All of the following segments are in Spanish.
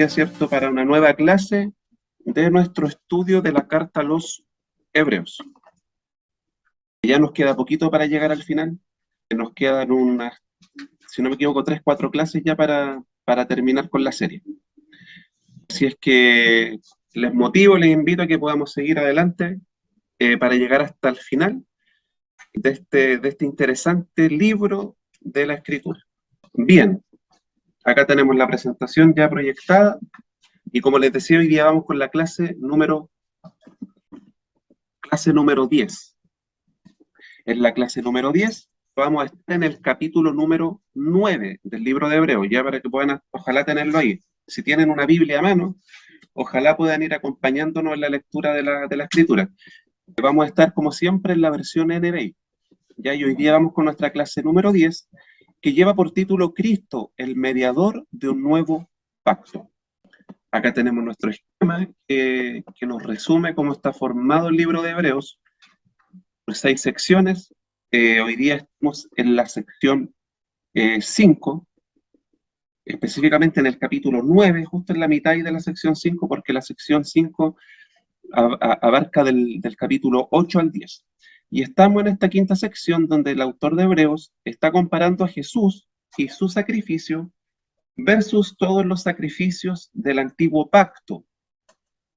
día, ¿cierto?, para una nueva clase de nuestro estudio de la carta a los Hebreos. Ya nos queda poquito para llegar al final, nos quedan unas, si no me equivoco, 3-4 clases ya para terminar con la serie. Si es que les motivo, les invito a que podamos seguir adelante para llegar hasta el final de este interesante libro de la Escritura. Bien, acá tenemos la presentación ya proyectada y como les decía, hoy día vamos con la clase número 10. En la clase número 10 vamos a estar en el capítulo número 9 del libro de Hebreos, ya para que puedan, ojalá tenerlo ahí. Si tienen una Biblia a mano, ojalá puedan ir acompañándonos en la lectura de la Escritura. Vamos a estar, como siempre, en la versión NBI. Ya, y hoy día vamos con nuestra clase número 10, que lleva por título Cristo, el mediador de un nuevo pacto. Acá tenemos nuestro esquema que nos resume cómo está formado el libro de Hebreos por 6 secciones. Hoy día estamos en la sección 5, específicamente en el capítulo 9, justo en la mitad de la sección 5, porque la sección 5 abarca del capítulo 8 al 10. Y estamos en esta quinta sección donde el autor de Hebreos está comparando a Jesús y su sacrificio versus todos los sacrificios del antiguo pacto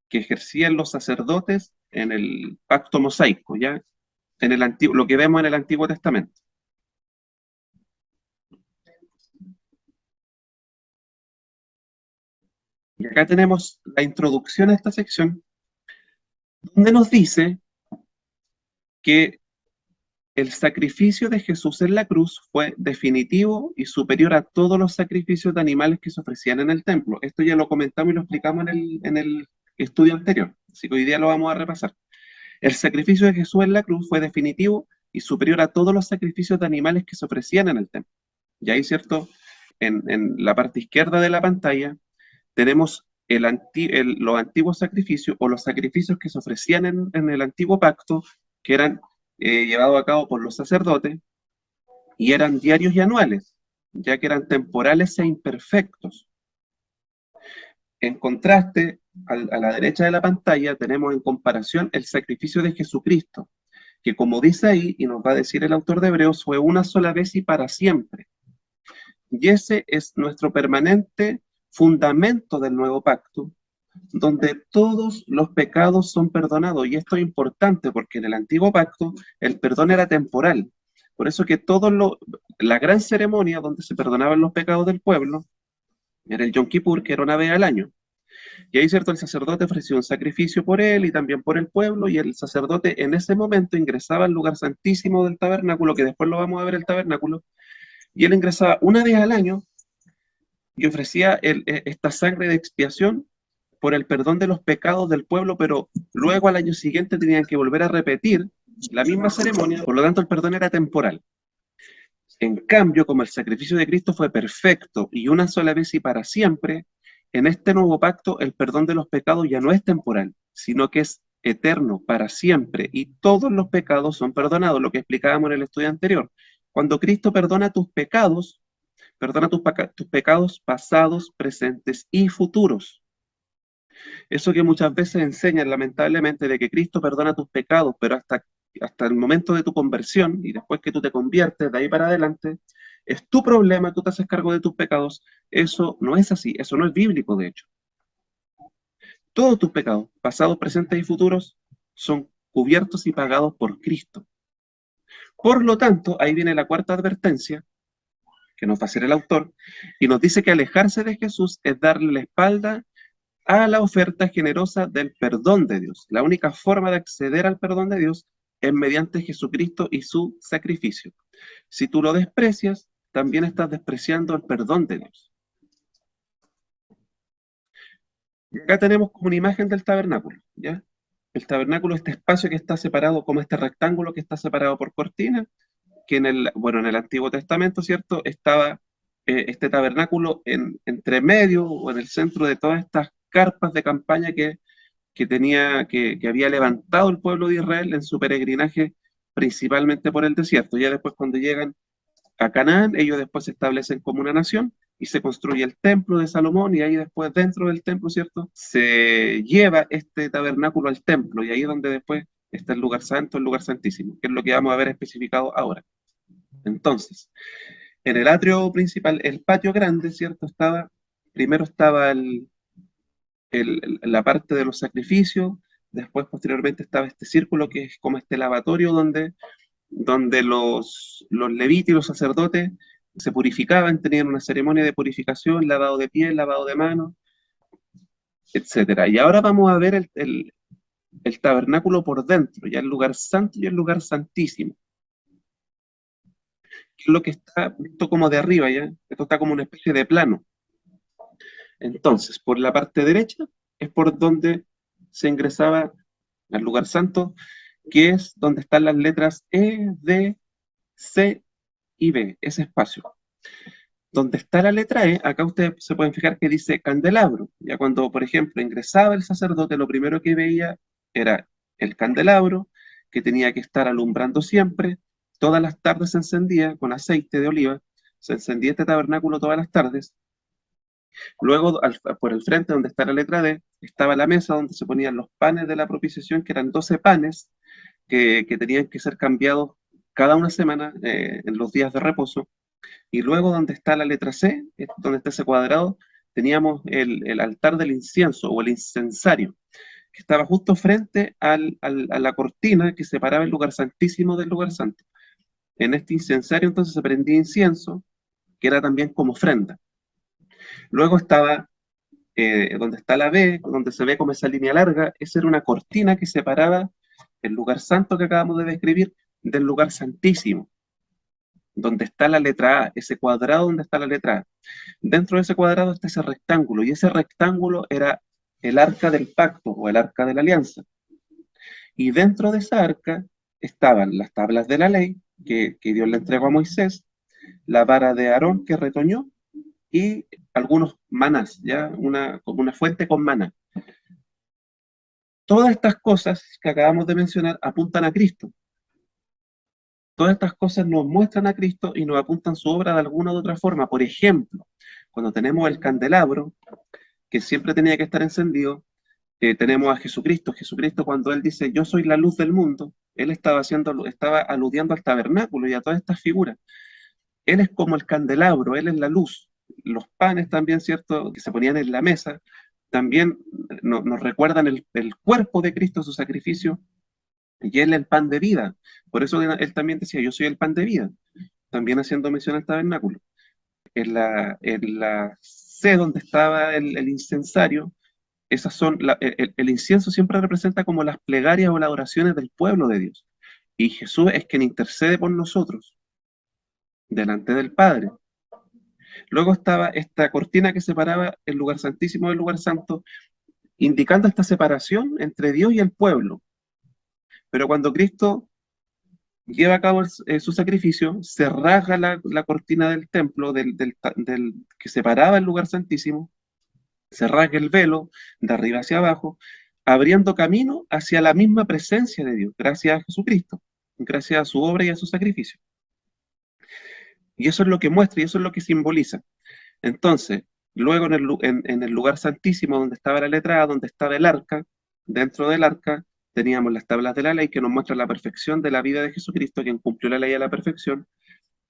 que ejercían los sacerdotes en el pacto mosaico, ¿ya? En el antiguo, lo que vemos en el Antiguo Testamento. Y acá tenemos la introducción a esta sección, donde nos dice que el sacrificio de Jesús en la cruz fue definitivo y superior a todos los sacrificios de animales que se ofrecían en el templo. Esto ya lo comentamos y lo explicamos en el estudio anterior, así que hoy día lo vamos a repasar. El sacrificio de Jesús en la cruz fue definitivo y superior a todos los sacrificios de animales que se ofrecían en el templo. Y ahí, ¿cierto? En la parte izquierda de la pantalla tenemos los antiguos sacrificios o los sacrificios que se ofrecían en el antiguo pacto, que eran llevados a cabo por los sacerdotes y eran diarios y anuales, ya que eran temporales e imperfectos. En contraste, a la derecha de la pantalla tenemos en comparación el sacrificio de Jesucristo, que como dice ahí, y nos va a decir el autor de Hebreos, fue una sola vez y para siempre. Y ese es nuestro permanente fundamento del nuevo pacto, donde todos los pecados son perdonados. Y esto es importante porque en el antiguo pacto el perdón era temporal. Por eso que la gran ceremonia donde se perdonaban los pecados del pueblo era el Yom Kippur, que era una vez al año. Y ahí, ¿cierto?, el sacerdote ofreció un sacrificio por él y también por el pueblo, y el sacerdote en ese momento ingresaba al lugar santísimo del tabernáculo, que después lo vamos a ver el tabernáculo, y él ingresaba una vez al año y ofrecía esta sangre de expiación por el perdón de los pecados del pueblo, pero luego al año siguiente tenían que volver a repetir la misma ceremonia, por lo tanto el perdón era temporal. En cambio, como el sacrificio de Cristo fue perfecto y una sola vez y para siempre, en este nuevo pacto el perdón de los pecados ya no es temporal, sino que es eterno, para siempre, y todos los pecados son perdonados, lo que explicábamos en el estudio anterior. Cuando Cristo perdona tus pecados, perdona tus pecados pasados, presentes y futuros. Eso que muchas veces enseñan, lamentablemente, de que Cristo perdona tus pecados, pero hasta el momento de tu conversión, y después que tú te conviertes, de ahí para adelante, es tu problema, tú te haces cargo de tus pecados. Eso no es así, eso no es bíblico, de hecho. Todos tus pecados, pasados, presentes y futuros, son cubiertos y pagados por Cristo. Por lo tanto, ahí viene la cuarta advertencia, que nos va a hacer el autor, y nos dice que alejarse de Jesús es darle la espalda a la oferta generosa del perdón de Dios. La única forma de acceder al perdón de Dios es mediante Jesucristo y su sacrificio. Si tú lo desprecias, también estás despreciando el perdón de Dios. Y acá tenemos como una imagen del tabernáculo, ¿ya? El tabernáculo, este espacio que está separado, como este rectángulo que está separado por cortina, que en el Antiguo Testamento, ¿cierto?, estaba este tabernáculo entre medio o en el centro de todas estas carpas de campaña que había levantado el pueblo de Israel en su peregrinaje, principalmente por el desierto. Ya después, cuando llegan a Canaán, ellos después se establecen como una nación, y se construye el templo de Salomón, y ahí después dentro del templo, ¿cierto? Se lleva este tabernáculo al templo, y ahí es donde después está el lugar santo, el lugar santísimo, que es lo que vamos a ver especificado ahora. Entonces, en el atrio principal, el patio grande, ¿cierto? Primero estaba la parte de los sacrificios, después posteriormente estaba este círculo que es como este lavatorio donde los levitas y los sacerdotes se purificaban, tenían una ceremonia de purificación, lavado de piel, lavado de manos, etcétera. Y ahora vamos a ver el tabernáculo por dentro, ya el lugar santo y el lugar santísimo, que es lo que está visto como de arriba, ya. Esto está como una especie de plano. Entonces, por la parte derecha es por donde se ingresaba al lugar santo, que es donde están las letras E, D, C y B, ese espacio. Donde está la letra E, acá ustedes se pueden fijar que dice candelabro. Ya cuando, por ejemplo, ingresaba el sacerdote, lo primero que veía era el candelabro, que tenía que estar alumbrando siempre. Todas las tardes se encendía con aceite de oliva, se encendía este tabernáculo todas las tardes. Luego, por el frente, donde está la letra D, estaba la mesa donde se ponían los panes de la propiciación, que eran 12 panes que tenían que ser cambiados cada una semana en los días de reposo. Y luego donde está la letra C, donde está ese cuadrado, teníamos el altar del incienso o el incensario, que estaba justo frente a la cortina que separaba el lugar santísimo del lugar santo. En este incensario entonces se prendía incienso, que era también como ofrenda. Luego estaba donde está la B, donde se ve como esa línea larga, esa era una cortina que separaba el lugar santo que acabamos de describir del lugar santísimo, donde está la letra A, ese cuadrado donde está la letra A. Dentro de ese cuadrado está ese rectángulo, y ese rectángulo era el arca del pacto o el arca de la alianza. Y dentro de esa arca estaban las tablas de la ley que Dios le entregó a Moisés, la vara de Aarón que retoñó, y algunos manás, ya como una fuente con maná. Todas estas cosas que acabamos de mencionar apuntan a Cristo. Todas estas cosas nos muestran a Cristo y nos apuntan su obra de alguna u otra forma. Por ejemplo, cuando tenemos el candelabro, que siempre tenía que estar encendido, tenemos a Jesucristo. Jesucristo, cuando él dice, yo soy la luz del mundo, él estaba aludiendo al tabernáculo y a todas estas figuras. Él es como el candelabro, él es la luz. Los panes también, ¿cierto?, que se ponían en la mesa, también nos recuerdan el cuerpo de Cristo, su sacrificio, y él es el pan de vida. Por eso él también decía, yo soy el pan de vida, también haciendo mención al tabernáculo. En la C, donde estaba el incensario, el incienso siempre representa como las plegarias o las oraciones del pueblo de Dios. Y Jesús es quien intercede por nosotros delante del Padre. Luego estaba esta cortina que separaba el lugar santísimo del lugar santo, indicando esta separación entre Dios y el pueblo. Pero cuando Cristo lleva a cabo su sacrificio, se rasga la cortina del templo que separaba el lugar santísimo, se rasga el velo de arriba hacia abajo, abriendo camino hacia la misma presencia de Dios, gracias a Jesucristo, gracias a su obra y a su sacrificio. Y eso es lo que muestra y eso es lo que simboliza. Entonces, luego en el lugar santísimo donde estaba la letra A, donde estaba el arca, dentro del arca teníamos las tablas de la ley que nos muestran la perfección de la vida de Jesucristo, quien cumplió la ley a la perfección.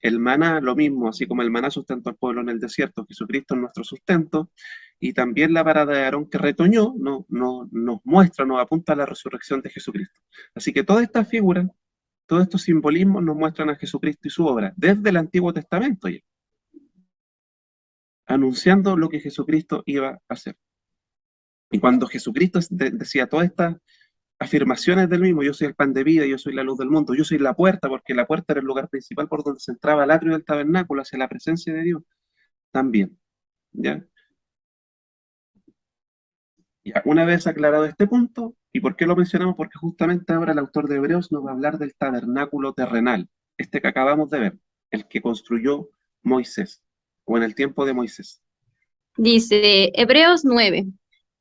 El maná, lo mismo, así como el maná sustentó al pueblo en el desierto, Jesucristo es nuestro sustento. Y también la vara de Aarón que retoñó nos muestra, nos apunta a la resurrección de Jesucristo. Así que todas estas figuras, todos estos simbolismos nos muestran a Jesucristo y su obra, desde el Antiguo Testamento ya, anunciando lo que Jesucristo iba a hacer. Y cuando Jesucristo decía todas estas afirmaciones del mismo, yo soy el pan de vida, yo soy la luz del mundo, yo soy la puerta, porque la puerta era el lugar principal por donde se entraba al atrio del tabernáculo, hacia la presencia de Dios, también, ¿ya? Ya, una vez aclarado este punto, ¿y por qué lo mencionamos? Porque justamente ahora el autor de Hebreos nos va a hablar del tabernáculo terrenal, este que acabamos de ver, el que construyó Moisés, o en el tiempo de Moisés. Dice Hebreos 9,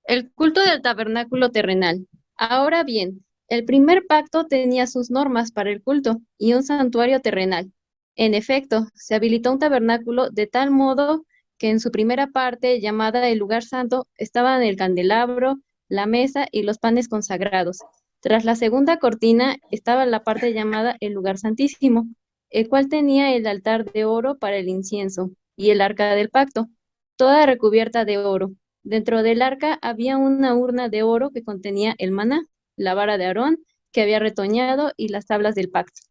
el culto del tabernáculo terrenal. Ahora bien, el primer pacto tenía sus normas para el culto y un santuario terrenal. En efecto, se habilitó un tabernáculo de tal modo que en su primera parte, llamada el lugar santo, estaban el candelabro, la mesa y los panes consagrados. Tras la segunda cortina estaba la parte llamada el lugar santísimo, el cual tenía el altar de oro para el incienso y el arca del pacto, toda recubierta de oro. Dentro del arca había una urna de oro que contenía el maná, la vara de Aarón, que había retoñado, y las tablas del pacto.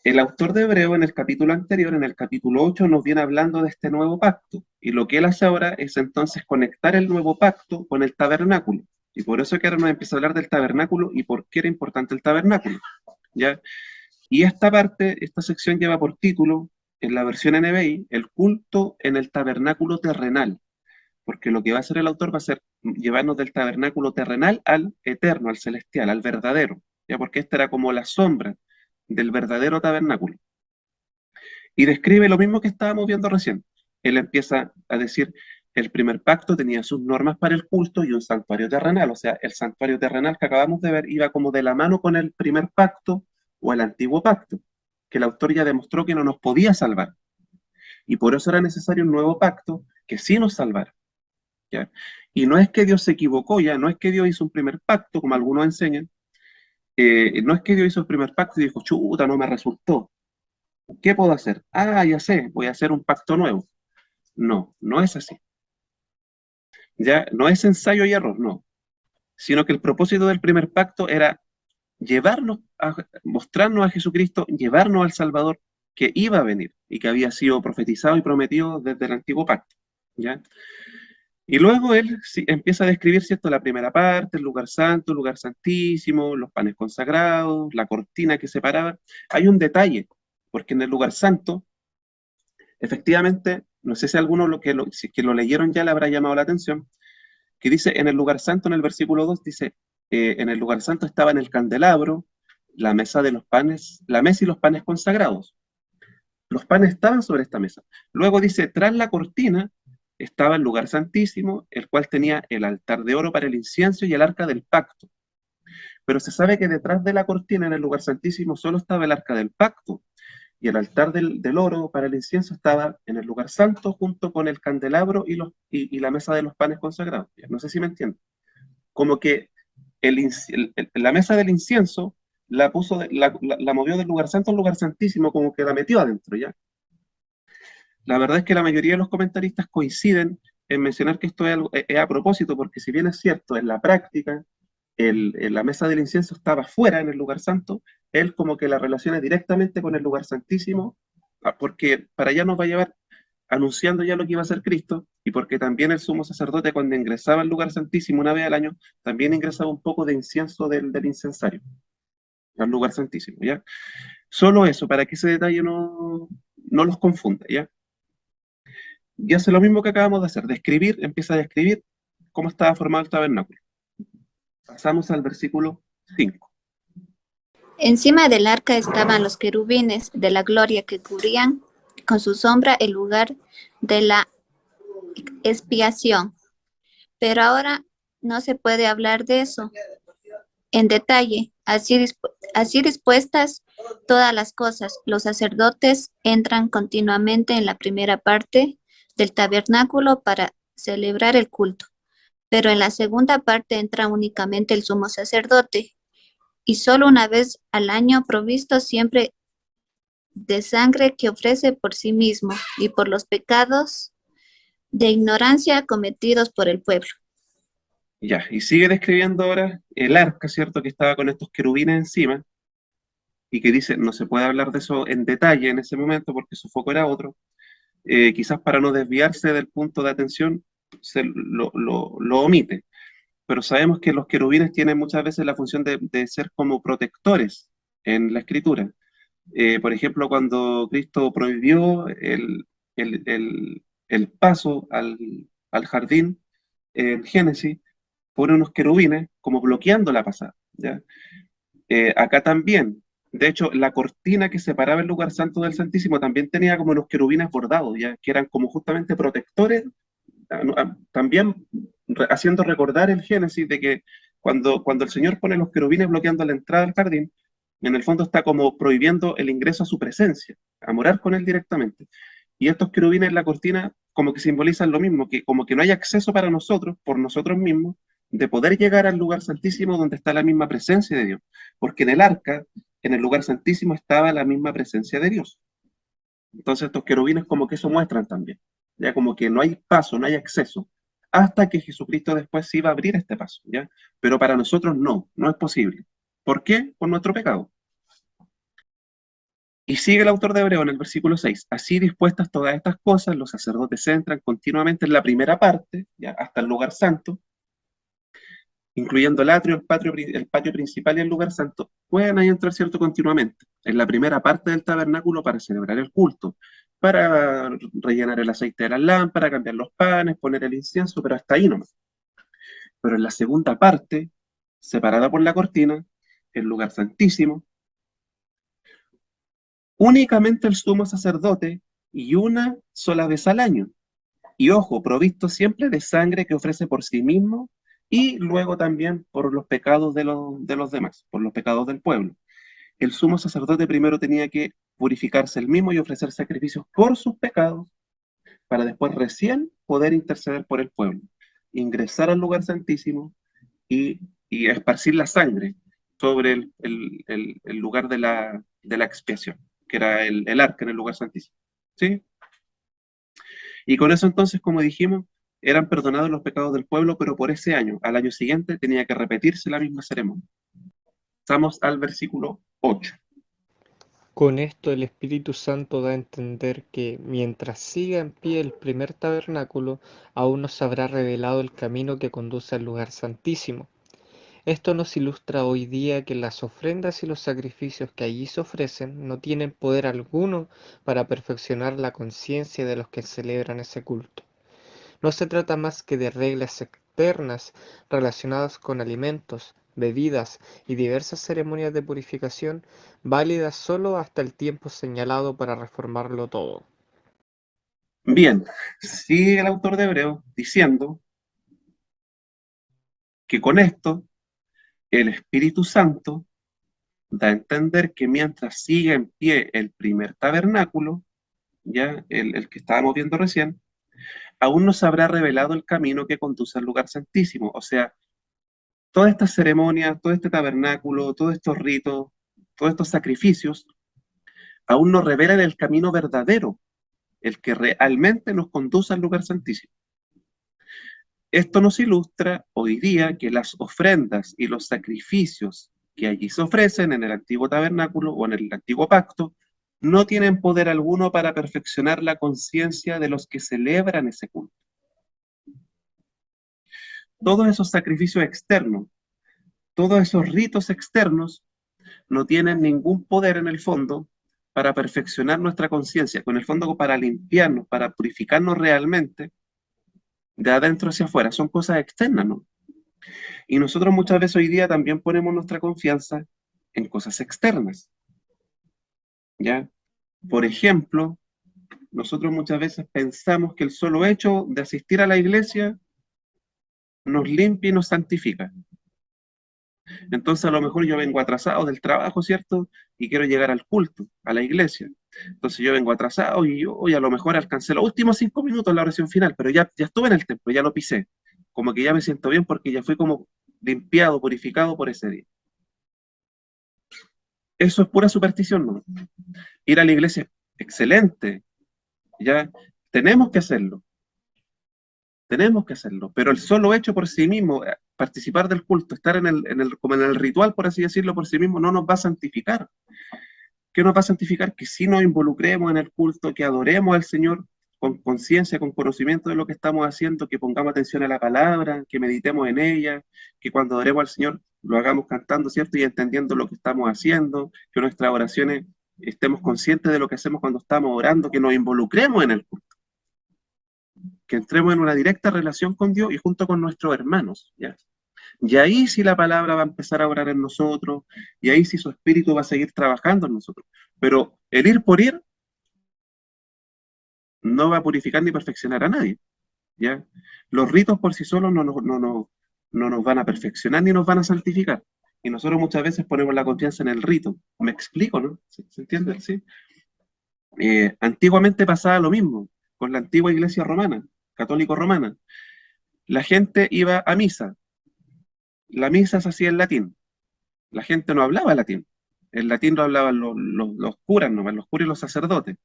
El autor de Hebreo en el capítulo anterior, en el capítulo 8, nos viene hablando de este nuevo pacto. Y lo que él hace ahora es entonces conectar el nuevo pacto con el tabernáculo. Y por eso que ahora nos empieza a hablar del tabernáculo y por qué era importante el tabernáculo. ¿Ya? Y esta parte, esta sección lleva por título, en la versión NBI, el culto en el tabernáculo terrenal. Porque lo que va a hacer el autor va a ser llevarnos del tabernáculo terrenal al eterno, al celestial, al verdadero. ¿Ya? Porque esta era como la sombra del verdadero tabernáculo. Y describe lo mismo que estábamos viendo recién. Él empieza a decir, el primer pacto tenía sus normas para el culto y un santuario terrenal. O sea, el santuario terrenal que acabamos de ver iba como de la mano con el primer pacto o el antiguo pacto, que el autor ya demostró que no nos podía salvar. Y por eso era necesario un nuevo pacto que sí nos salvara. ¿Ya? Y no es que Dios se equivocó, ya no es que Dios hizo un primer pacto, como algunos enseñan, no es que Dios hizo el primer pacto y dijo, chuta, no me resultó. ¿Qué puedo hacer? Ah, ya sé, voy a hacer un pacto nuevo. No, no es así. Ya no es ensayo y error, no. Sino que el propósito del primer pacto era mostrarnos a Jesucristo, llevarnos al Salvador que iba a venir y que había sido profetizado y prometido desde el antiguo pacto. ¿Ya? Y luego él empieza a describir, ¿cierto?, la primera parte, el lugar santo, el lugar santísimo, los panes consagrados, la cortina que separaba. Hay un detalle, porque en el lugar santo, efectivamente, no sé si alguno si que lo leyeron ya le habrá llamado la atención, que dice en el lugar santo, en el versículo 2, dice, en el lugar santo estaban el candelabro, la mesa de los panes, la mesa y los panes consagrados. Los panes estaban sobre esta mesa. Luego dice, tras la cortina estaba el lugar santísimo, el cual tenía el altar de oro para el incienso y el arca del pacto. Pero se sabe que detrás de la cortina en el lugar santísimo solo estaba el arca del pacto, y el altar del oro para el incienso estaba en el lugar santo junto con el candelabro y la mesa de los panes consagrados. No sé si me entienden. Como que la mesa del incienso la puso, la movió del lugar santo al lugar santísimo, como que la metió adentro, ¿ya? La verdad es que la mayoría de los comentaristas coinciden en mencionar que esto es a propósito, porque si bien es cierto, en la práctica, la mesa del incienso estaba fuera en el lugar santo, él como que la relaciona directamente con el lugar santísimo, porque para allá nos va a llevar anunciando ya lo que iba a ser Cristo, y porque también el sumo sacerdote cuando ingresaba al lugar santísimo una vez al año, también ingresaba un poco de incienso del incensario al lugar santísimo, ¿ya? Solo eso, para que ese detalle no los confunda, ¿ya? Y hace lo mismo que acabamos de hacer, describir, empieza a describir cómo estaba formado el tabernáculo. Pasamos al versículo 5. Encima del arca estaban los querubines de la gloria que cubrían con su sombra el lugar de la expiación. Pero ahora no se puede hablar de eso en detalle. Así dispuestas todas las cosas, los sacerdotes entran continuamente en la primera parte del tabernáculo para celebrar el culto, pero en la segunda parte entra únicamente el sumo sacerdote, y solo una vez al año, provisto siempre de sangre, que ofrece por sí mismo y por los pecados de ignorancia cometidos por el pueblo. Ya, y sigue describiendo ahora el arca, ¿cierto?, que estaba con estos querubines encima, y que dice, no se puede hablar de eso en detalle en ese momento porque su foco era otro. Quizás para no desviarse del punto de atención, lo omite. Pero sabemos que los querubines tienen muchas veces la función de ser como protectores en la escritura. Por ejemplo, cuando Cristo prohibió el paso al jardín en Génesis, pone unos querubines como bloqueando la pasada, ¿ya? Acá también, de hecho, la cortina que separaba el lugar santo del Santísimo también tenía como unos querubines bordados, ¿ya? Que eran como justamente protectores, también haciendo recordar el Génesis de que cuando el Señor pone los querubines bloqueando la entrada al jardín, en el fondo está como prohibiendo el ingreso a su presencia, a morar con Él directamente. Y estos querubines en la cortina como que simbolizan lo mismo, que como que no hay acceso para nosotros, por nosotros mismos, de poder llegar al lugar santísimo donde está la misma presencia de Dios. Porque en el arca, en el lugar santísimo, estaba la misma presencia de Dios. Entonces estos querubines como que eso muestran también. Ya como que no hay paso, no hay acceso, hasta que Jesucristo después sí va a abrir este paso, ¿ya? Pero para nosotros no, no es posible. ¿Por qué? Por nuestro pecado. Y sigue el autor de Hebreo en el versículo 6. Así dispuestas todas estas cosas, los sacerdotes entran continuamente en la primera parte, ya, hasta el lugar santo, incluyendo el atrio, el patio principal y el lugar santo, pueden ahí entrar, ¿cierto?, continuamente, en la primera parte del tabernáculo para celebrar el culto, para rellenar el aceite de las lámparas, cambiar los panes, poner el incienso, pero hasta ahí nomás. Pero en la segunda parte, separada por la cortina, el lugar santísimo, únicamente el sumo sacerdote y una sola vez al año. Y ojo, provisto siempre de sangre que ofrece por sí mismo y luego también por los pecados de los demás, por los pecados del pueblo. El sumo sacerdote primero tenía que purificarse el mismo y ofrecer sacrificios por sus pecados para después recién poder interceder por el pueblo, ingresar al lugar santísimo y esparcir la sangre sobre el lugar de la expiación, que era el arca en el lugar santísimo. ¿Sí? Y con eso entonces, como dijimos, eran perdonados los pecados del pueblo, pero por ese año, al año siguiente, tenía que repetirse la misma ceremonia. Estamos al versículo 8. Con esto el Espíritu Santo da a entender que, mientras siga en pie el primer tabernáculo, aún no se habrá revelado el camino que conduce al lugar santísimo. Esto nos ilustra hoy día que las ofrendas y los sacrificios que allí se ofrecen no tienen poder alguno para perfeccionar la conciencia de los que celebran ese culto. No se trata más que de reglas externas relacionadas con alimentos, bebidas y diversas ceremonias de purificación, válidas solo hasta el tiempo señalado para reformarlo todo. Bien, sigue el autor de Hebreo diciendo que con esto el Espíritu Santo da a entender que mientras siga en pie el primer tabernáculo, ya el que estábamos viendo recién, aún no se habrá revelado el camino que conduce al lugar santísimo. O sea, todas estas ceremonias, todo este tabernáculo, todos estos ritos, todos estos sacrificios, aún no revelan el camino verdadero, el que realmente nos conduce al lugar santísimo. Esto nos ilustra hoy día que las ofrendas y los sacrificios que allí se ofrecen en el antiguo tabernáculo o en el antiguo pacto no tienen poder alguno para perfeccionar la conciencia de los que celebran ese culto. Todos esos sacrificios externos, todos esos ritos externos no tienen ningún poder en el fondo para perfeccionar nuestra conciencia, con el fondo para limpiarnos, para purificarnos realmente de adentro hacia afuera. Son cosas externas, ¿no? Y nosotros muchas veces hoy día también ponemos nuestra confianza en cosas externas, ¿ya? Por ejemplo, nosotros muchas veces pensamos que el solo hecho de asistir a la iglesia nos limpia y nos santifica. Entonces a lo mejor yo vengo atrasado del trabajo, ¿cierto? Y quiero llegar al culto, a la iglesia. Entonces yo vengo atrasado y a lo mejor alcancé los últimos 5 minutos en la oración final, pero ya estuve en el templo, ya lo pisé. Como que ya me siento bien porque ya fui como limpiado, purificado por ese día. Eso es pura superstición, ¿no? Ir a la iglesia es excelente, ya tenemos que hacerlo. Tenemos que hacerlo, pero el solo hecho por sí mismo, participar del culto, estar como en el ritual, por así decirlo, por sí mismo, no nos va a santificar. ¿Qué nos va a santificar? Que sí nos involucremos en el culto, que adoremos al Señor con conciencia, con conocimiento de lo que estamos haciendo, que pongamos atención a la palabra, que meditemos en ella, que cuando adoremos al Señor lo hagamos cantando, ¿cierto? Y entendiendo lo que estamos haciendo, que nuestras oraciones estemos conscientes de lo que hacemos cuando estamos orando, que nos involucremos en el culto, que entremos en una directa relación con Dios y junto con nuestros hermanos, ¿ya? Y ahí sí la palabra va a empezar a orar en nosotros, y ahí sí su espíritu va a seguir trabajando en nosotros. Pero el ir por ir no va a purificar ni perfeccionar a nadie, ¿ya? Los ritos por sí solos no nos van a perfeccionar ni nos van a santificar. Y nosotros muchas veces ponemos la confianza en el rito. ¿Me explico, no? ¿Se entiende? ¿Sí? Antiguamente pasaba lo mismo. con la antigua iglesia romana, católico-romana. La gente iba a misa. La misa se hacía en latín. La gente no hablaba latín. El latín lo hablaban los curas nomás, los curas y los sacerdotes.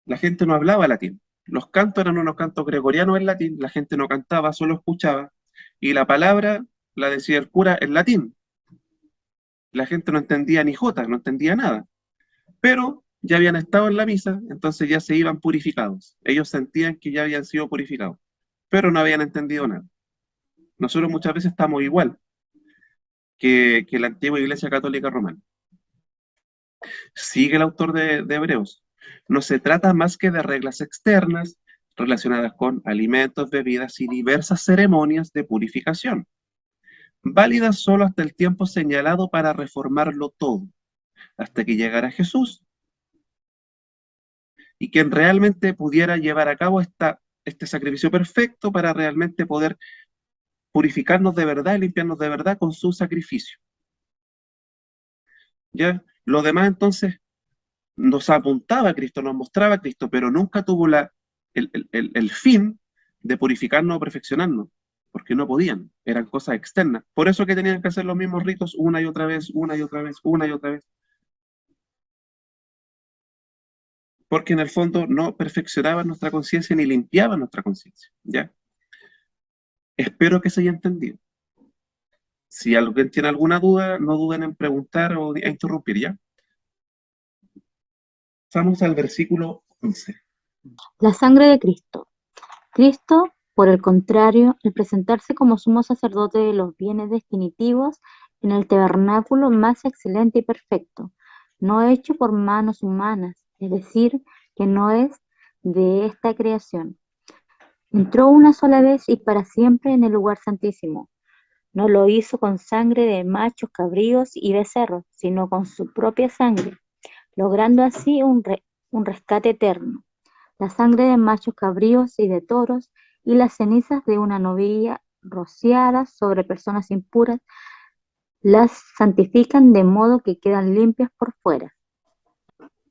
La gente no hablaba latín. Los cantos eran unos cantos gregorianos en latín, la gente no cantaba, solo escuchaba. Y la palabra la decía el cura en latín. La gente no entendía ni jota, no entendía nada. Pero ya habían estado en la misa, entonces ya se iban purificados. Ellos sentían que ya habían sido purificados, pero no habían entendido nada. Nosotros muchas veces estamos igual que la antigua iglesia católica romana. Sigue el autor de Hebreos. No se trata más que de reglas externas relacionadas con alimentos, bebidas y diversas ceremonias de purificación, válidas solo hasta el tiempo señalado para reformarlo todo, hasta que llegara Jesús y quien realmente pudiera llevar a cabo este sacrificio perfecto para realmente poder purificarnos de verdad y limpiarnos de verdad con su sacrificio. ¿Ya? Lo demás entonces nos apuntaba a Cristo, nos mostraba a Cristo, pero nunca tuvo el fin de purificarnos o perfeccionarnos, porque no podían, eran cosas externas. Por eso que tenían que hacer los mismos ritos una y otra vez, una y otra vez, una y otra vez. Porque en el fondo no perfeccionaban nuestra conciencia ni limpiaban nuestra conciencia, ¿ya? Espero que se haya entendido. Si alguien tiene alguna duda, no duden en preguntar o a interrumpir, ¿ya? Vamos al versículo 11. La sangre de Cristo. Cristo, por el contrario, al presentarse como sumo sacerdote de los bienes definitivos en el tabernáculo más excelente y perfecto, no hecho por manos humanas, es decir, que no es de esta creación, entró una sola vez y para siempre en el lugar santísimo. No lo hizo con sangre de machos, cabríos y becerros, sino con su propia sangre, logrando así un rescate eterno. La sangre de machos cabríos y de toros y las cenizas de una novilla rociadas sobre personas impuras las santifican de modo que quedan limpias por fuera.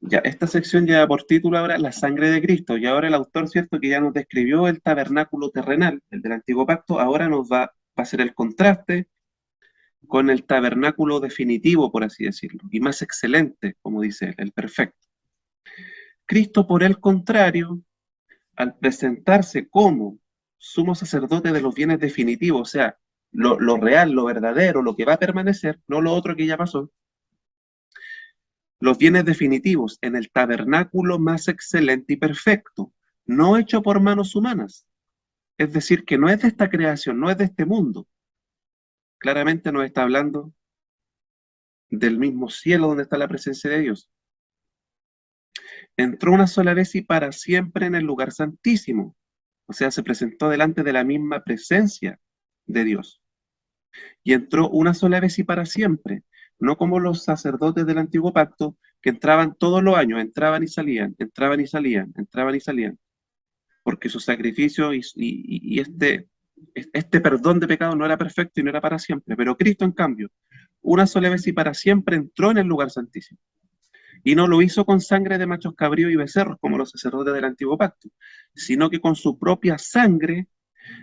Ya, esta sección lleva por título ahora la sangre de Cristo, y ahora el autor, cierto, que ya nos describió el tabernáculo terrenal, el del antiguo pacto, ahora nos va a hacer el contraste con el tabernáculo definitivo, por así decirlo, y más excelente, como dice él, el perfecto. Cristo, por el contrario, al presentarse como sumo sacerdote de los bienes definitivos, o sea, lo real, lo verdadero, lo que va a permanecer, no lo otro que ya pasó, los bienes definitivos en el tabernáculo más excelente y perfecto, no hecho por manos humanas. Es decir, que no es de esta creación, no es de este mundo. Claramente nos está hablando del mismo cielo donde está la presencia de Dios. Entró una sola vez y para siempre en el lugar santísimo. O sea, se presentó delante de la misma presencia de Dios. Y entró una sola vez y para siempre, no como los sacerdotes del antiguo pacto, que entraban todos los años, entraban y salían, entraban y salían, entraban y salían, porque su sacrificio y este perdón de pecado no era perfecto y no era para siempre, pero Cristo, en cambio, una sola vez y para siempre entró en el lugar santísimo. Y no lo hizo con sangre de machos cabríos y becerros, como los sacerdotes del antiguo pacto, sino que con su propia sangre,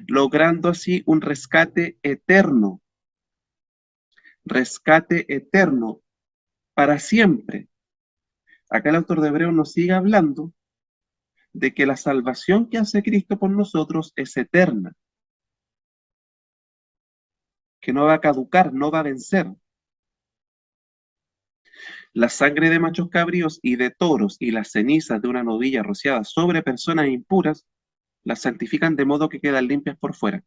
logrando así un rescate eterno para siempre. Acá el autor de Hebreos nos sigue hablando de que la salvación que hace Cristo por nosotros es eterna, que no va a caducar, no va a vencer. La sangre de machos cabríos y de toros y las cenizas de una novilla rociada sobre personas impuras las santifican de modo que quedan limpias por fuera.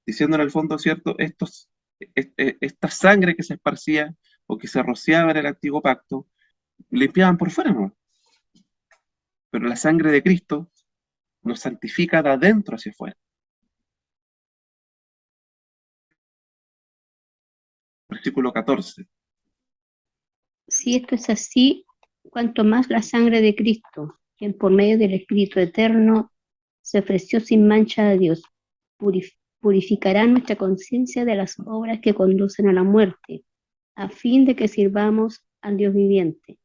Diciendo en el fondo, ¿cierto? Esta sangre que se esparcía o que se rociaba en el antiguo pacto, limpiaban por fuera, ¿no? Pero la sangre de Cristo nos santifica de adentro hacia afuera. Versículo 14. Si esto es así, cuanto más la sangre de Cristo, quien por medio del Espíritu Eterno se ofreció sin mancha a Dios, purificará nuestra conciencia de las obras que conducen a la muerte, a fin de que sirvamos al Dios viviente.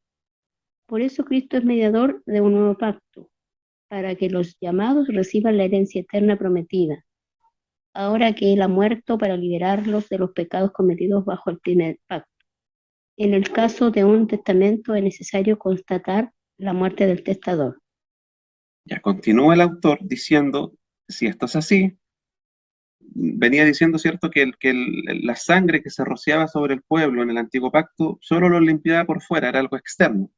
Por eso Cristo es mediador de un nuevo pacto, para que los llamados reciban la herencia eterna prometida, ahora que Él ha muerto para liberarlos de los pecados cometidos bajo el primer pacto. En el caso de un testamento es necesario constatar la muerte del testador. Ya continúa el autor diciendo, si esto es así, venía diciendo, ¿cierto?, que la sangre que se rociaba sobre el pueblo en el antiguo pacto solo lo limpiaba por fuera, era algo externo.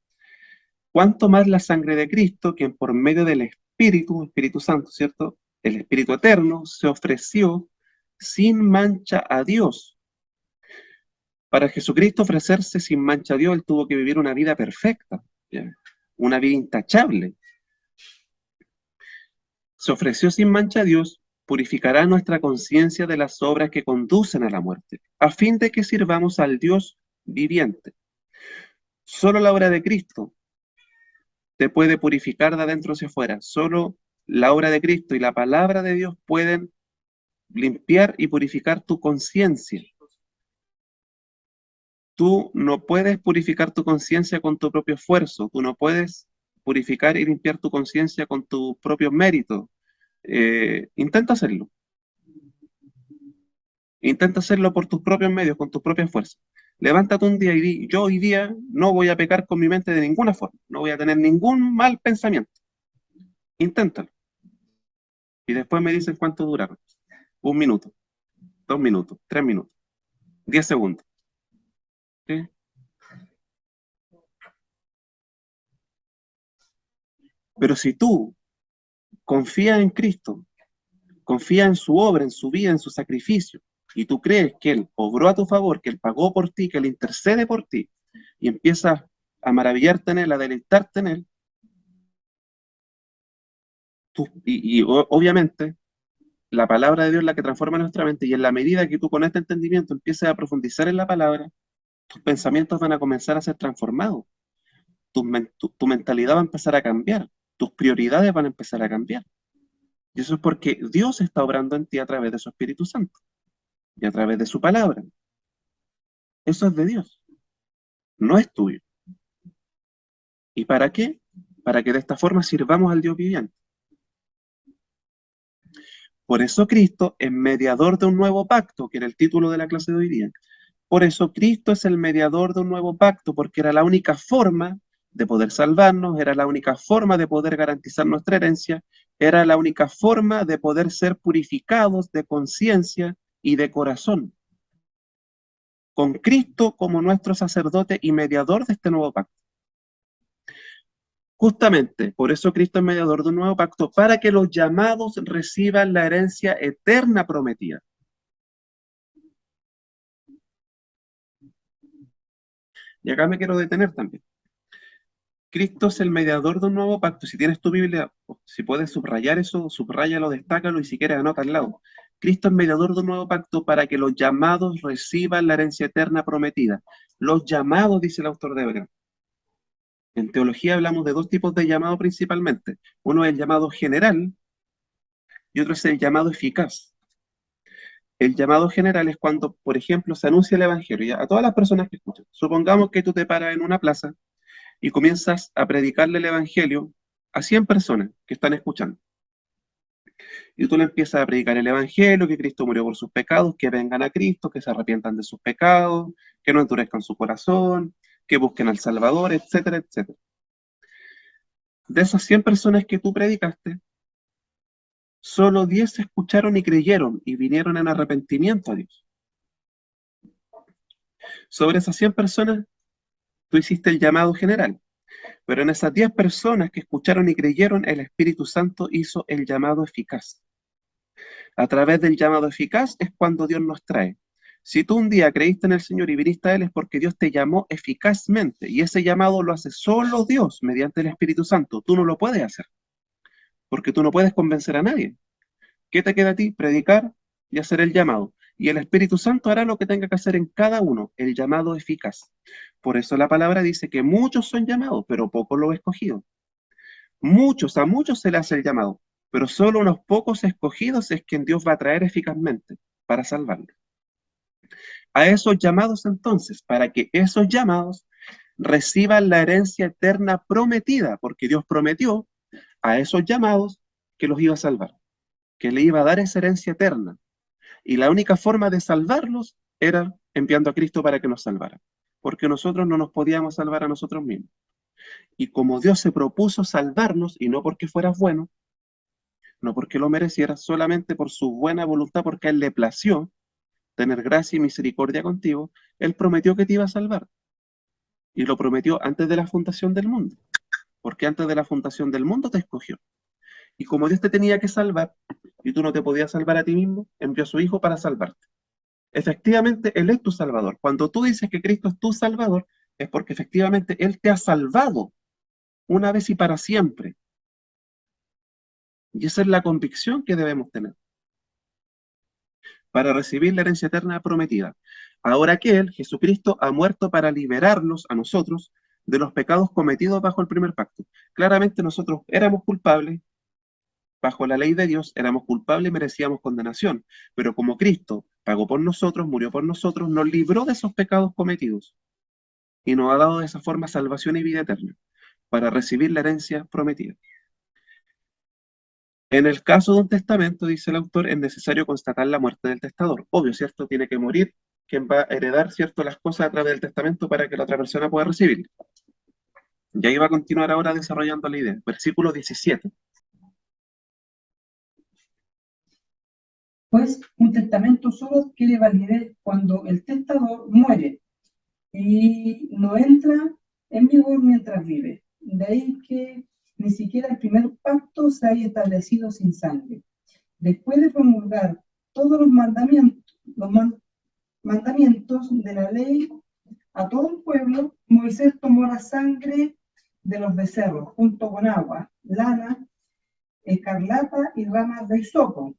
¿Cuánto más la sangre de Cristo, quien por medio del Espíritu Santo, ¿cierto?, el Espíritu Eterno, se ofreció sin mancha a Dios? Para Jesucristo ofrecerse sin mancha a Dios, Él tuvo que vivir una vida perfecta, ¿ya?, una vida intachable. Se ofreció sin mancha a Dios, purificará nuestra conciencia de las obras que conducen a la muerte, a fin de que sirvamos al Dios viviente. Solo la obra de Cristo te puede purificar de adentro hacia afuera. Solo la obra de Cristo y la palabra de Dios pueden limpiar y purificar tu conciencia. Tú no puedes purificar tu conciencia con tu propio esfuerzo. Tú no puedes purificar y limpiar tu conciencia con tu propio mérito. Intenta hacerlo. Intenta hacerlo por tus propios medios, con tus propias fuerzas. Levántate un día y di, yo hoy día no voy a pecar con mi mente de ninguna forma. No voy a tener ningún mal pensamiento. Inténtalo. Y después me dicen cuánto duraron. 1 minuto, 2 minutos, 3 minutos, 10 segundos. ¿Sí? Pero si tú confías en Cristo, confías en su obra, en su vida, en su sacrificio, y tú crees que Él obró a tu favor, que Él pagó por ti, que Él intercede por ti, y empiezas a maravillarte en Él, a deleitarte en Él, obviamente la palabra de Dios es la que transforma nuestra mente, y en la medida que tú con este entendimiento empieces a profundizar en la palabra, tus pensamientos van a comenzar a ser transformados, tu mentalidad va a empezar a cambiar, tus prioridades van a empezar a cambiar. Y eso es porque Dios está obrando en ti a través de su Espíritu Santo y a través de su palabra. Eso es de Dios, no es tuyo. ¿Y para qué? Para que de esta forma sirvamos al Dios viviente. Por eso Cristo es mediador de un nuevo pacto, que era el título de la clase de hoy día. Por eso Cristo es el mediador de un nuevo pacto, porque era la única forma de poder salvarnos, era la única forma de poder garantizar nuestra herencia, era la única forma de poder ser purificados de conciencia y de corazón. Con Cristo como nuestro sacerdote y mediador de este nuevo pacto. Justamente, por eso Cristo es mediador de un nuevo pacto, para que los llamados reciban la herencia eterna prometida. Y acá me quiero detener también. Cristo es el mediador de un nuevo pacto. Si tienes tu Biblia, si puedes subrayar eso, subráyalo, destácalo, y si quieres anota al lado. Cristo es mediador de un nuevo pacto para que los llamados reciban la herencia eterna prometida. Los llamados, dice el autor de Hebreos. En teología hablamos de 2 tipos de llamado principalmente. Uno es el llamado general y otro es el llamado eficaz. El llamado general es cuando, por ejemplo, se anuncia el Evangelio a todas las personas que escuchan. Supongamos que tú te paras en una plaza y comienzas a predicarle el Evangelio a 100 personas que están escuchando. Y tú le empiezas a predicar el Evangelio, que Cristo murió por sus pecados, que vengan a Cristo, que se arrepientan de sus pecados, que no endurezcan su corazón, que busquen al Salvador, etcétera, etcétera. De esas 100 personas que tú predicaste, solo 10 escucharon y creyeron y vinieron en arrepentimiento a Dios. Sobre esas 100 personas, tú hiciste el llamado general. Pero en esas 10 personas que escucharon y creyeron, el Espíritu Santo hizo el llamado eficaz. A través del llamado eficaz es cuando Dios nos trae. Si tú un día creíste en el Señor y viniste a Él, es porque Dios te llamó eficazmente. Y ese llamado lo hace solo Dios mediante el Espíritu Santo. Tú no lo puedes hacer, porque tú no puedes convencer a nadie. ¿Qué te queda a ti? Predicar y hacer el llamado. Y el Espíritu Santo hará lo que tenga que hacer en cada uno, el llamado eficaz. Por eso la palabra dice que muchos son llamados, pero pocos los escogidos. A muchos se le hace el llamado, pero solo unos pocos escogidos es quien Dios va a traer eficazmente para salvarlos. A esos llamados entonces, para que esos llamados reciban la herencia eterna prometida, porque Dios prometió a esos llamados que los iba a salvar, que le iba a dar esa herencia eterna. Y la única forma de salvarlos era enviando a Cristo para que nos salvara, porque nosotros no nos podíamos salvar a nosotros mismos. Y como Dios se propuso salvarnos, y no porque fueras bueno, no porque lo merecieras, solamente por su buena voluntad, porque a Él le plació tener gracia y misericordia contigo, Él prometió que te iba a salvar. Y lo prometió antes de la fundación del mundo, porque antes de la fundación del mundo te escogió. Y como Dios te tenía que salvar, y tú no te podías salvar a ti mismo, envió a su Hijo para salvarte. Efectivamente, Él es tu Salvador. Cuando tú dices que Cristo es tu Salvador, es porque efectivamente Él te ha salvado una vez y para siempre. Y esa es la convicción que debemos tener para recibir la herencia eterna prometida. Ahora que Él, Jesucristo, ha muerto para liberarnos a nosotros de los pecados cometidos bajo el primer pacto. Claramente nosotros éramos culpables, bajo la ley de Dios éramos culpables y merecíamos condenación, pero como Cristo pagó por nosotros, murió por nosotros, nos libró de esos pecados cometidos y nos ha dado de esa forma salvación y vida eterna para recibir la herencia prometida. En el caso de un testamento, dice el autor, es necesario constatar la muerte del testador. Obvio, ¿cierto? Tiene que morir quien va a heredar, ¿cierto?, las cosas a través del testamento para que la otra persona pueda recibir. Y ahí va a continuar ahora desarrollando la idea. Versículo 17. Pues un testamento solo adquiere validez cuando el testador muere y no entra en vigor mientras vive. De ahí que ni siquiera el primer pacto se haya establecido sin sangre. Después de promulgar todos los mandamientos de la ley a todo el pueblo, Moisés tomó la sangre de los becerros junto con agua, lana, escarlata y ramas de hisopo,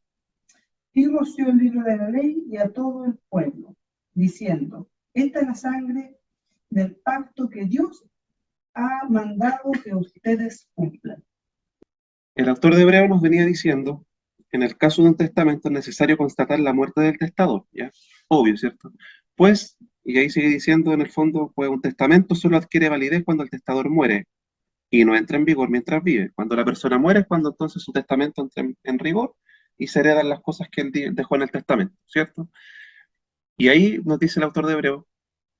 y roció el libro de la ley y a todo el pueblo, diciendo: esta es la sangre del pacto que Dios ha mandado que ustedes cumplan. El autor de Hebreo nos venía diciendo, en el caso de un testamento es necesario constatar la muerte del testador, ¿ya? Obvio, ¿cierto? Pues, y ahí sigue diciendo en el fondo, pues un testamento solo adquiere validez cuando el testador muere y no entra en vigor mientras vive. Cuando la persona muere es cuando entonces su testamento entra en rigor y se heredan las cosas que él dejó en el testamento, ¿cierto? Y ahí nos dice el autor de Hebreo,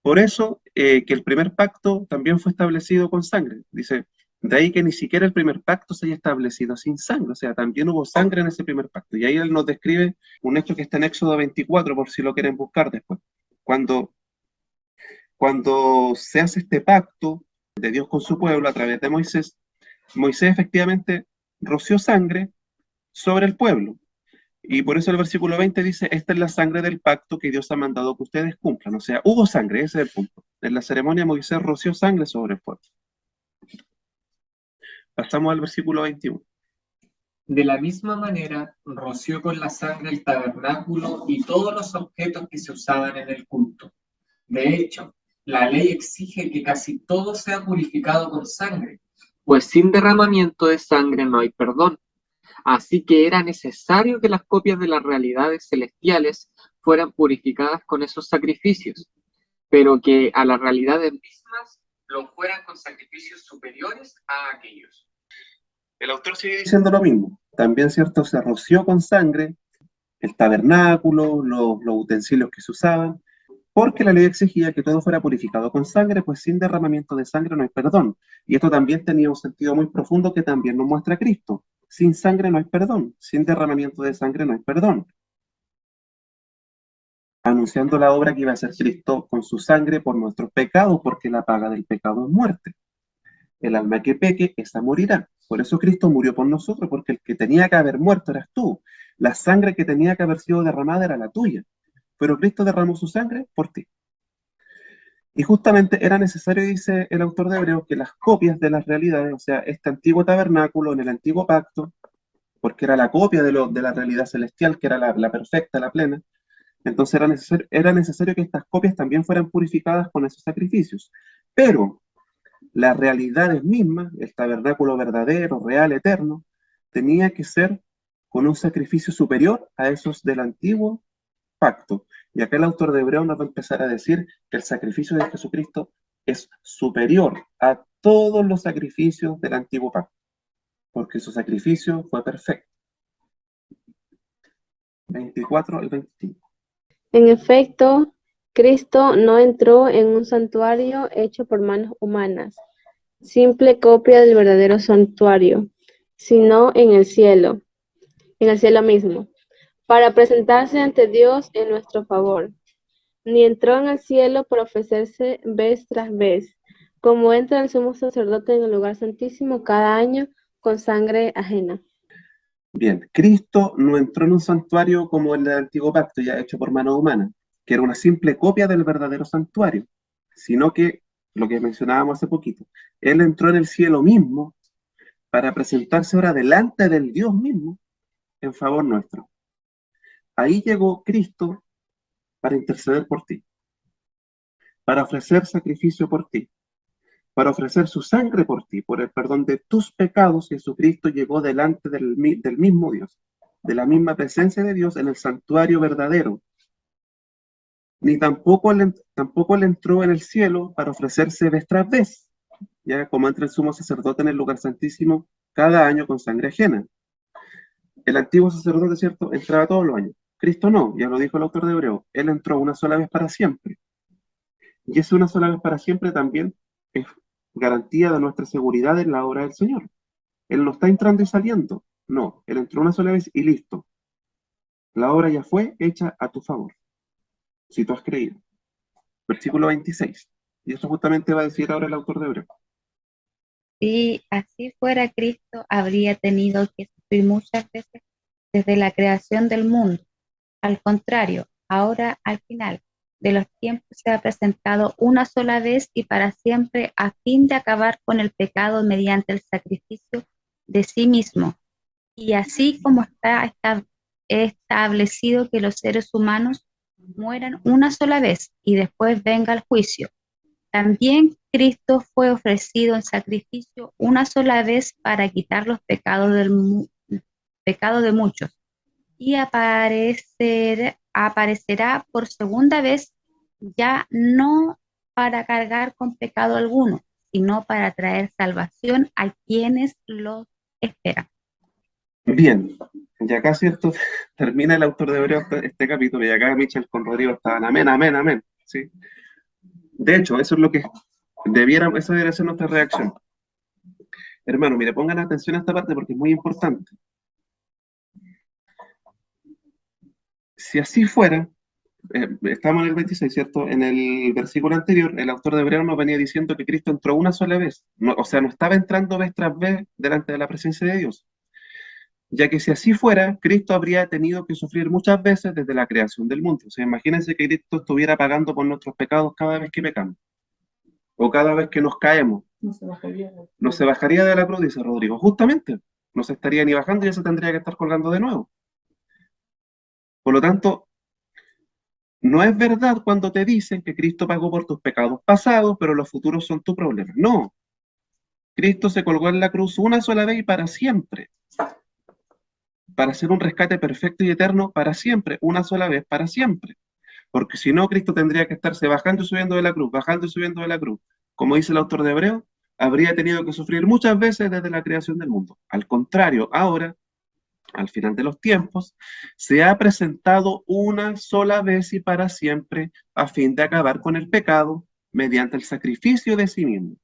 por eso que el primer pacto también fue establecido con sangre. Dice, de ahí que ni siquiera el primer pacto se haya establecido sin sangre, o sea, también hubo sangre en ese primer pacto. Y ahí él nos describe un hecho que está en Éxodo 24, por si lo quieren buscar después. Cuando se hace este pacto de Dios con su pueblo a través de Moisés, Moisés efectivamente roció sangre sobre el pueblo. Y por eso el versículo 20 dice, esta es la sangre del pacto que Dios ha mandado que ustedes cumplan. O sea, hubo sangre, ese es el punto. En la ceremonia Moisés roció sangre sobre el pueblo. Pasamos al versículo 21. De la misma manera, roció con la sangre el tabernáculo y todos los objetos que se usaban en el culto. De hecho, la ley exige que casi todo sea purificado con sangre, pues sin derramamiento de sangre no hay perdón. Así que era necesario que las copias de las realidades celestiales fueran purificadas con esos sacrificios, pero que a las realidades mismas lo fueran con sacrificios superiores a aquellos. El autor sigue diciendo lo mismo. También, ¿cierto? Se roció con sangre el tabernáculo, los utensilios que se usaban, porque la ley exigía que todo fuera purificado con sangre, pues sin derramamiento de sangre no hay perdón. Y esto también tenía un sentido muy profundo que también nos muestra Cristo. Sin sangre no hay perdón, sin derramamiento de sangre no hay perdón. Anunciando la obra que iba a hacer Cristo con su sangre por nuestros pecados, porque la paga del pecado es muerte. El alma que peque, esa morirá. Por eso Cristo murió por nosotros, porque el que tenía que haber muerto eras tú. La sangre que tenía que haber sido derramada era la tuya. Pero Cristo derramó su sangre por ti. Y justamente era necesario, dice el autor de Hebreos, que las copias de las realidades, o sea, este antiguo tabernáculo en el antiguo pacto, porque era la copia de la realidad celestial, que era la perfecta, la plena, entonces era necesario que estas copias también fueran purificadas con esos sacrificios. Pero las realidades mismas, el tabernáculo verdadero, real, eterno, tenía que ser con un sacrificio superior a esos del antiguo pacto. Y acá el autor de Hebreo nos va a empezar a decir que el sacrificio de Jesucristo es superior a todos los sacrificios del antiguo pacto. porque su sacrificio fue perfecto. 24 al 25. En efecto, Cristo no entró en un santuario hecho por manos humanas, simple copia del verdadero santuario, sino en el cielo mismo, para presentarse ante Dios en nuestro favor. Ni entró en el cielo para ofrecerse vez tras vez, como entra el sumo sacerdote en el lugar santísimo cada año con sangre ajena. Bien, Cristo no entró en un santuario como el del antiguo pacto, ya hecho por mano humana, que era una simple copia del verdadero santuario, sino que, lo que mencionábamos hace poquito, Él entró en el cielo mismo para presentarse ahora delante del Dios mismo en favor nuestro. Ahí llegó Cristo para interceder por ti, para ofrecer sacrificio por ti, para ofrecer su sangre por ti, por el perdón de tus pecados. Jesucristo llegó delante del mismo Dios, de la misma presencia de Dios en el santuario verdadero. Ni tampoco él entró en el cielo para ofrecerse vez tras vez, ya como entra el sumo sacerdote en el lugar santísimo cada año con sangre ajena. El antiguo sacerdote, ¿cierto?, entraba todos los años. Cristo no, ya lo dijo el autor de Hebreo, Él entró una sola vez para siempre. Y esa una sola vez para siempre también es garantía de nuestra seguridad en la obra del Señor. Él no está entrando y saliendo, no, Él entró una sola vez y listo. La obra ya fue hecha a tu favor, si tú has creído. Versículo 26. Y eso justamente va a decir ahora el autor de Hebreo. Si así fuera, Cristo habría tenido que sufrir muchas veces desde la creación del mundo. Al contrario, ahora al final de los tiempos se ha presentado una sola vez y para siempre a fin de acabar con el pecado mediante el sacrificio de sí mismo. Y así como está establecido que los seres humanos mueran una sola vez y después venga el juicio, también Cristo fue ofrecido en sacrificio una sola vez para quitar los pecados pecado de muchos, y aparecerá por segunda vez, ya no para cargar con pecado alguno, sino para traer salvación a quienes lo esperan. Bien, y acá, ¿cierto?, termina el autor de Hebreo este capítulo, y acá Michel con Rodrigo estaban amén, amén, amén, ¿sí? De hecho, eso es lo que esa debería ser nuestra reacción. Hermano, mire, pongan atención a esta parte porque es muy importante. Si así fuera, estamos en el 26, ¿cierto? En el versículo anterior, el autor de Hebreo nos venía diciendo que Cristo entró una sola vez. No, o sea, no estaba entrando vez tras vez delante de la presencia de Dios. Ya que si así fuera, Cristo habría tenido que sufrir muchas veces desde la creación del mundo. O sea, imagínense que Cristo estuviera pagando por nuestros pecados cada vez que pecamos, o cada vez que nos caemos. No se bajaría de la cruz, dice Rodrigo. Justamente, no se estaría ni bajando y ya se tendría que estar colgando de nuevo. Por lo tanto, no es verdad cuando te dicen que Cristo pagó por tus pecados pasados, pero los futuros son tu problema. No. Cristo se colgó en la cruz una sola vez y para siempre. Para hacer un rescate perfecto y eterno para siempre, una sola vez para siempre. Porque si no, Cristo tendría que estarse bajando y subiendo de la cruz, bajando y subiendo de la cruz. Como dice el autor de Hebreo, habría tenido que sufrir muchas veces desde la creación del mundo. Al contrario, ahora, al final de los tiempos, se ha presentado una sola vez y para siempre a fin de acabar con el pecado mediante el sacrificio de sí mismo.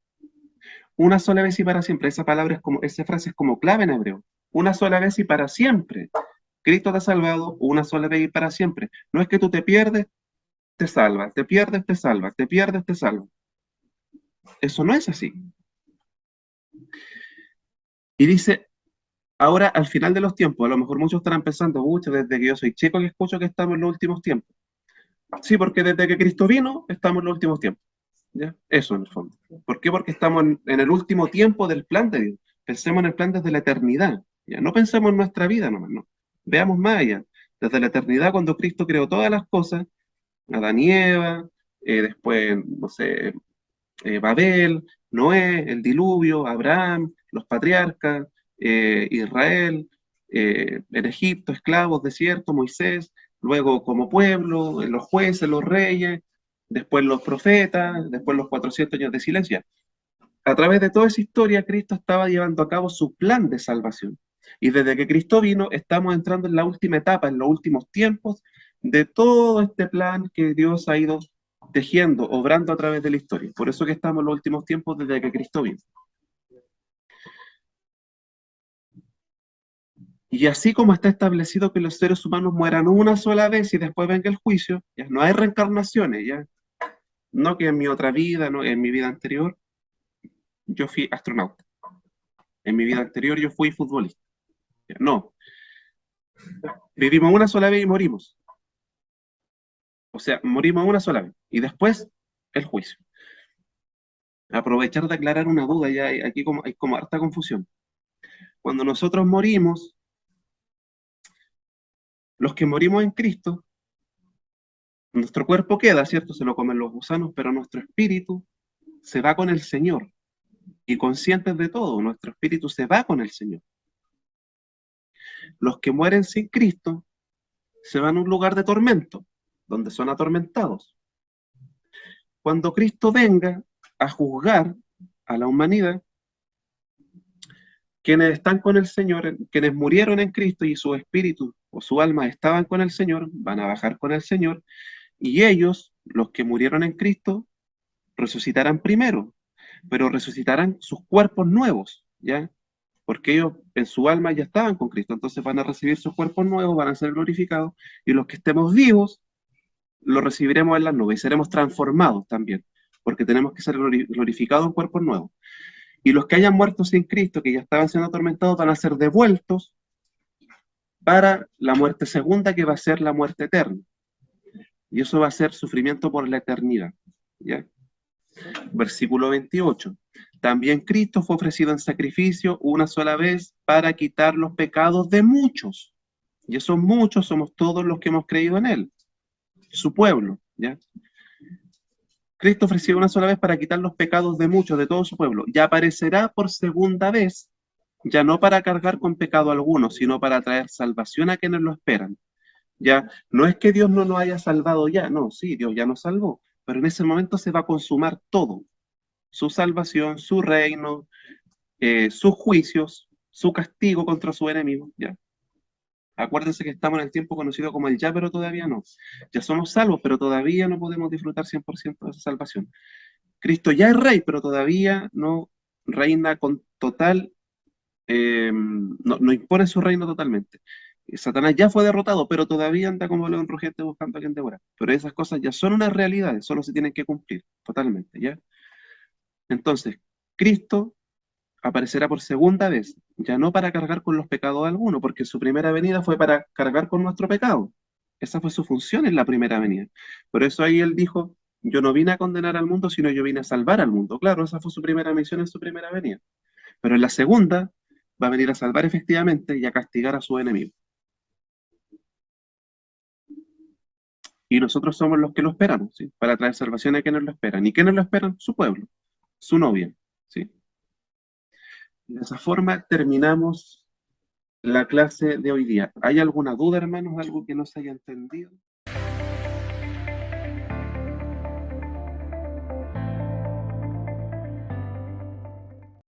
Una sola vez y para siempre. Esa frase es como clave en hebreo. Una sola vez y para siempre. Cristo te ha salvado una sola vez y para siempre. No es que tú te pierdes, te salvas, te pierdes, te salvas, te pierdes, te salvas. Eso no es así. Y dice, ahora al final de los tiempos, a lo mejor muchos estarán pensando, desde que yo soy chico que escucho que estamos en los últimos tiempos. Sí, porque desde que Cristo vino, estamos en los últimos tiempos. ¿Ya? Eso en el fondo. ¿Por qué? Porque estamos en el último tiempo del plan de Dios. Pensemos en el plan desde la eternidad. ¿Ya? No pensemos en nuestra vida nomás, no. Veamos más allá. Desde la eternidad, cuando Cristo creó todas las cosas, Adán y Eva, después, no sé, Babel, Noé, el diluvio, Abraham, los patriarcas, Israel, en Egipto, esclavos, desierto, Moisés, luego como pueblo, los jueces, los reyes, después los profetas, después los 400 años de silencio. a través de toda esa historia, Cristo estaba llevando a cabo su plan de salvación. Y desde que Cristo vino, estamos entrando en la última etapa, en los últimos tiempos, de todo este plan que Dios ha ido tejiendo, obrando a través de la historia. Por eso que estamos en los últimos tiempos desde que Cristo vino. Y así como está establecido que los seres humanos mueran una sola vez y después venga el juicio, ya no hay reencarnaciones, ya. No que en mi otra vida, no, en mi vida anterior, yo fui astronauta. En mi vida anterior yo fui futbolista. Ya, no. Vivimos una sola vez y morimos. O sea, morimos una sola vez. Y después, el juicio. Aprovechar de aclarar una duda, ya aquí hay como harta confusión. Cuando nosotros morimos, los que morimos en Cristo, nuestro cuerpo queda, ¿cierto? Se lo comen los gusanos, pero nuestro espíritu se va con el Señor. Y conscientes de todo, nuestro espíritu se va con el Señor. Los que mueren sin Cristo se van a un lugar de tormento, donde son atormentados. Cuando Cristo venga a juzgar a la humanidad, quienes están con el Señor, quienes murieron en Cristo y su espíritu o su alma estaban con el Señor, van a bajar con el Señor, y ellos, los que murieron en Cristo, resucitarán primero, pero resucitarán sus cuerpos nuevos, ¿ya? Porque ellos en su alma ya estaban con Cristo, entonces van a recibir sus cuerpos nuevos, van a ser glorificados, y los que estemos vivos, lo recibiremos en las nubes y seremos transformados también, porque tenemos que ser glorificados en cuerpos nuevos. Y los que hayan muerto sin Cristo, que ya estaban siendo atormentados, van a ser devueltos para la muerte segunda, que va a ser la muerte eterna. Y eso va a ser sufrimiento por la eternidad, ¿ya? Versículo 28. También Cristo fue ofrecido en sacrificio una sola vez para quitar los pecados de muchos. Y esos muchos somos todos los que hemos creído en Él, su pueblo, ¿ya? Cristo ofreció una sola vez para quitar los pecados de muchos, de todo su pueblo. Y aparecerá por segunda vez, ya no para cargar con pecado alguno, sino para traer salvación a quienes lo esperan. Ya no es que Dios no nos haya salvado ya, no, sí, Dios ya nos salvó, pero en ese momento se va a consumar todo. Su salvación, su reino, sus juicios, su castigo contra su enemigo, ¿ya? Acuérdense que estamos en el tiempo conocido como el ya, pero todavía no. Ya somos salvos, pero todavía no podemos disfrutar 100% de esa salvación. Cristo ya es rey, pero todavía no reina con total, no impone su reino totalmente. Satanás ya fue derrotado, pero todavía anda como león rugiente buscando a quien devorar. Pero esas cosas ya son unas realidades, solo se tienen que cumplir totalmente, ¿ya? Entonces, Cristo aparecerá por segunda vez, ya no para cargar con los pecados de alguno, porque su primera venida fue para cargar con nuestro pecado. Esa fue su función en la primera venida. Por eso ahí él dijo, yo no vine a condenar al mundo, sino yo vine a salvar al mundo. Claro, esa fue su primera misión en su primera venida. Pero en la segunda va a venir a salvar efectivamente y a castigar a su enemigo. Y nosotros somos los que lo esperamos, ¿sí? Para traer salvación a quienes lo esperan. ¿Y quiénes lo esperan? Su pueblo, su novia, ¿sí? De esa forma terminamos la clase de hoy día. ¿Hay alguna duda, hermanos? ¿Algo que no se haya entendido?